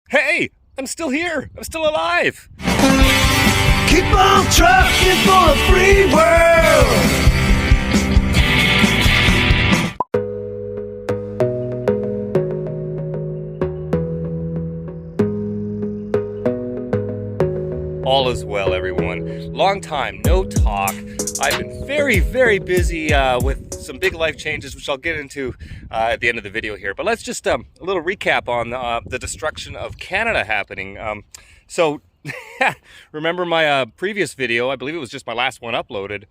Hey, I'm still here. I'm still alive. Keep on trucking for a free world. All is well, everyone. Long time, no talk. I've been very, very busy with some big life changes, which I'll get into at the end of the video here. But let's just a little recap on the destruction of Canada happening. So, remember my previous video, I believe it was just my last one uploaded,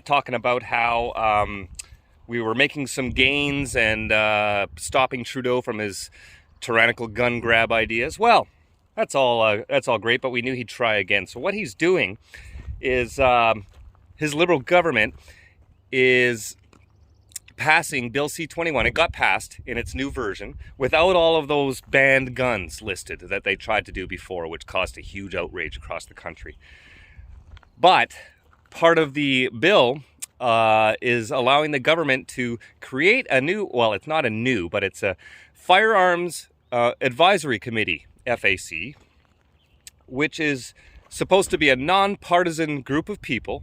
talking about how we were making some gains and stopping Trudeau from his tyrannical gun grab ideas. Well, that's all great, but we knew he'd try again. So what he's doing is his Liberal government is passing Bill C-21. It got passed in its new version without all of those banned guns listed that they tried to do before, which caused a huge outrage across the country. But part of the bill is allowing the government to create a new, well, it's not a new, but it's a Firearms Advisory Committee, FAC, which is supposed to be a non-partisan group of people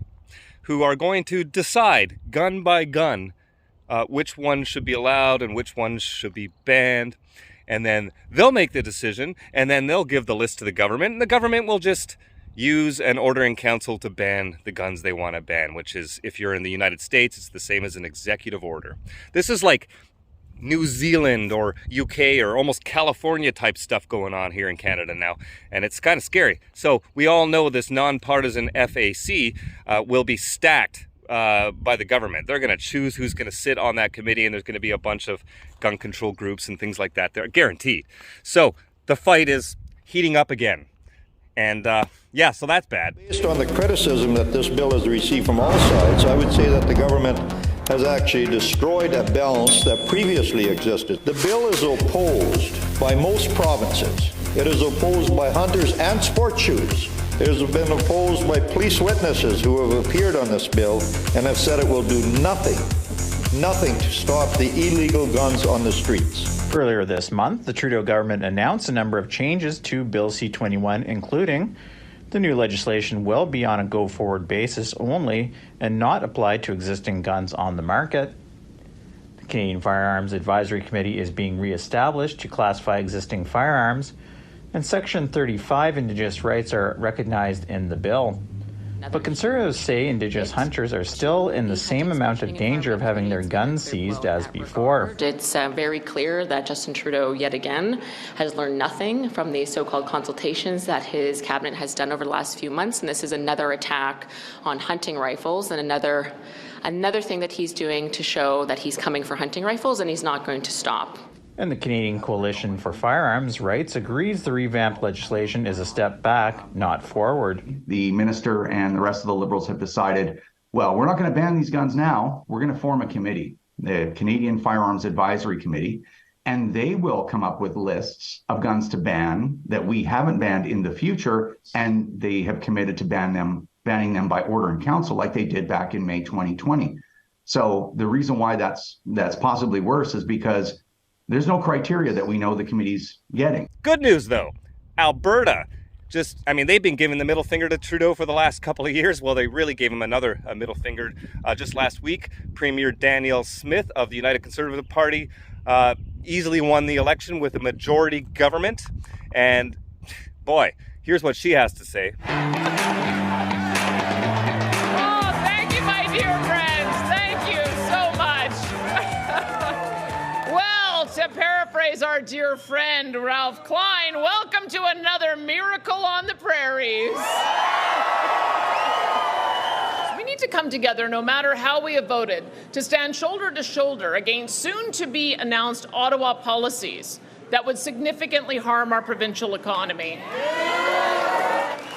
who are going to decide gun by gun which ones should be allowed and which ones should be banned. And then they'll make the decision, and then they'll give the list to the government, and the government will just use an order in council to ban the guns they want to ban, which is, if you're in the United States, it's the same as an executive order. This is like New Zealand or UK or almost California type stuff going on here in Canada now, and it's kind of scary. So we all know this nonpartisan FAC will be stacked by the government. They're going to choose who's going to sit on that committee, and there's going to be a bunch of gun control groups and things like that. They're guaranteed. So the fight is heating up again. And yeah, so that's bad. Based on the criticism that this bill has received from all sides, I would say that the government has actually destroyed a balance that previously existed. The bill is opposed by most provinces. It is opposed by hunters and sport shooters. It has been opposed by police witnesses who have appeared on this bill and have said it will do nothing to stop the illegal guns on the streets. Earlier this month, the Trudeau government announced a number of changes to Bill C-21, including the new legislation will be on a go-forward basis only and not apply to existing guns on the market. The Canadian Firearms Advisory Committee is being re-established to classify existing firearms, and Section 35 Indigenous rights are recognized in the bill. But conservatives say Indigenous hunters are still in the same amount of danger of having their guns seized as before. It's very clear that Justin Trudeau, yet again, has learned nothing from the so-called consultations that his cabinet has done over the last few months, and this is another attack on hunting rifles and another thing that he's doing to show that he's coming for hunting rifles and he's not going to stop. And the Canadian Coalition for Firearms Rights agrees the revamped legislation is a step back, not forward. The minister and the rest of the Liberals have decided, well, we're not going to ban these guns now. We're going to form a committee, the Canadian Firearms Advisory Committee, and they will come up with lists of guns to ban that we haven't banned in the future, and they have committed to banning them by order in council like they did back in May 2020. So the reason why that's possibly worse is because there's no criteria that we know the committee's getting. Good news, though. Alberta, they've been giving the middle finger to Trudeau for the last couple of years. Well, they really gave him another middle finger just last week. Premier Danielle Smith of the United Conservative Party easily won the election with a majority government. And boy, here's what she has to say. Oh, thank you, my dear friends. Thank you so much. Well, to paraphrase our dear friend Ralph Klein, welcome to another miracle on the prairies. We need to come together, no matter how we have voted, to stand shoulder to shoulder against soon-to-be announced Ottawa policies that would significantly harm our provincial economy.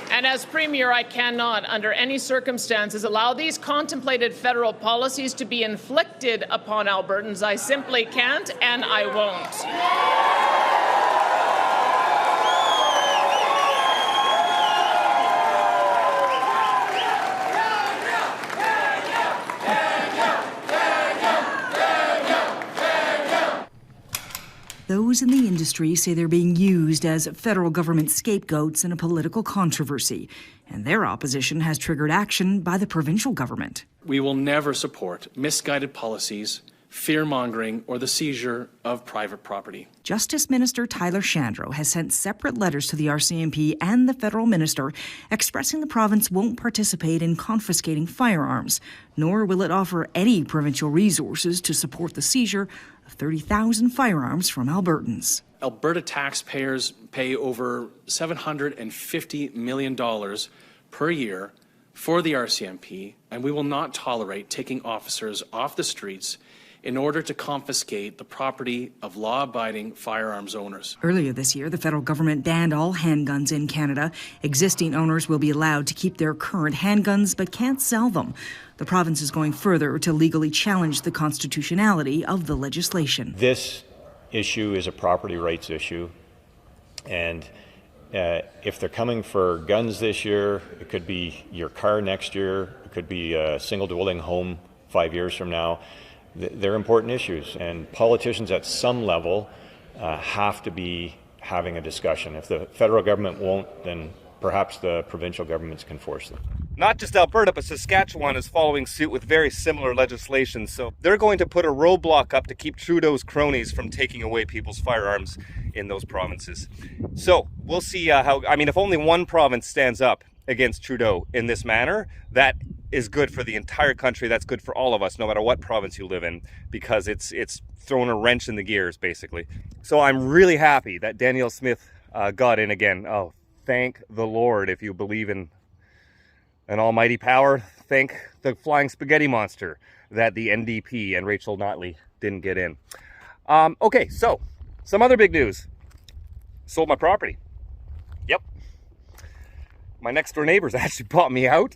And as Premier, I cannot, under any circumstances, allow these contemplated federal policies to be inflicted upon Albertans. I simply can't, and I won't. Those Those in the industry say they're being used as federal government scapegoats in a political controversy, and their opposition has triggered action by the provincial government. We will never support misguided policies, fear-mongering, or the seizure of private property. Justice Minister Tyler Shandro has sent separate letters to the RCMP and the federal minister expressing the province won't participate in confiscating firearms, nor will it offer any provincial resources to support the seizure of 30,000 firearms from Albertans. Alberta taxpayers pay over $750 million per year for the RCMP, and we will not tolerate taking officers off the streets in order to confiscate the property of law-abiding firearms owners. Earlier this year, the federal government banned all handguns in Canada. Existing owners will be allowed to keep their current handguns but can't sell them. The province is going further to legally challenge the constitutionality of the legislation. This issue is a property rights issue, and if they're coming for guns this year, it could be your car next year, it could be a single-dwelling home 5 years from now. They're important issues, and politicians at some level have to be having a discussion. If the federal government won't, then perhaps the provincial governments can force them. Not just Alberta, but Saskatchewan is following suit with very similar legislation. So they're going to put a roadblock up to keep Trudeau's cronies from taking away people's firearms in those provinces. So we'll see if only one province stands up against Trudeau in this manner, that is good for the entire country. That's good for all of us, no matter what province you live in, because it's thrown a wrench in the gears, basically. So I'm really happy that Danielle Smith got in again. Oh, thank the Lord. If you believe in an almighty power, thank the flying spaghetti monster that the NDP and Rachel Notley didn't get in. Okay, so some other big news. Sold my property. Yep. My next door neighbors actually bought me out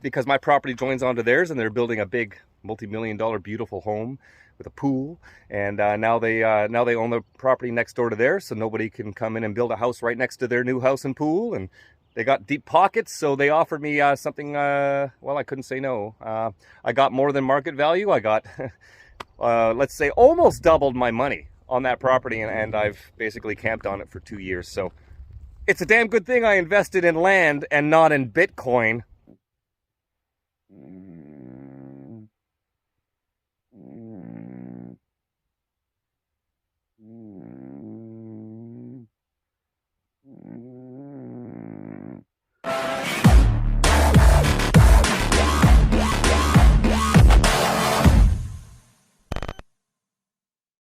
because my property joins onto theirs, and they're building a big multi-million-dollar beautiful home with a pool, and now they own the property next door to theirs, so nobody can come in and build a house right next to their new house and pool. And they got deep pockets, so they offered me something. Well, I couldn't say no. I got more than market value. I got let's say almost doubled my money on that property, and I've basically camped on it for 2 years. So it's a damn good thing I invested in land and not in Bitcoin.